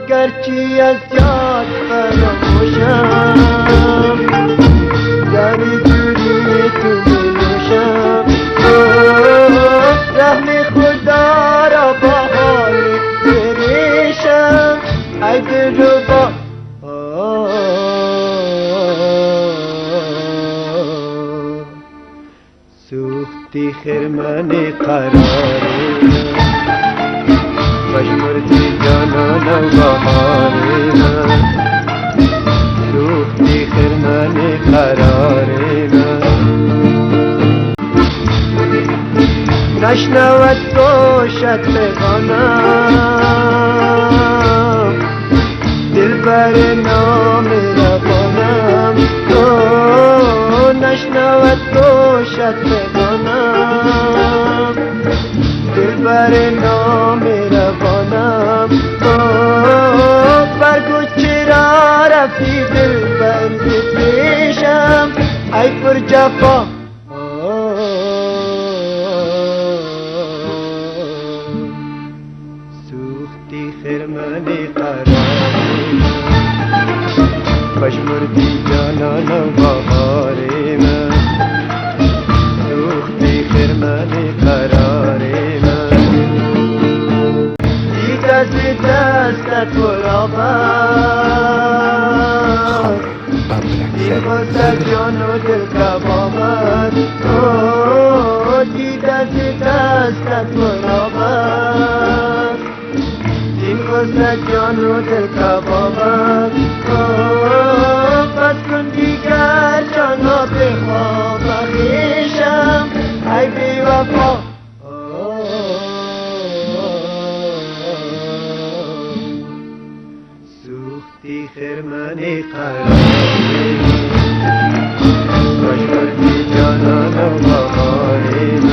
گرچی از یاد فراموشم دمی جوری تو می نوشم رحم خدا را با حال بریشم ای دلربا سوختی خرمن قراری مجبورتی جانان و بهاری من سوختی خرمن قراری من نشنود گوشت پیغامم دلبر نام روانم نشنود گوشت پیغامم دلبر نام روانم برگو چرا رفتی دلبر ز پیشم ای پر جفا سوختی خرمن قراری پشمردی جانان و بهاری من سوختی خرمن قراری دستت برابر این خواست جان و دل کبابت دستت برابر این خواست جان و دل کبابت پس کن دیگر جانا به خواب خویشم ای بی وفا سوختی خرمن قراری مجبورتی جانان و بهاری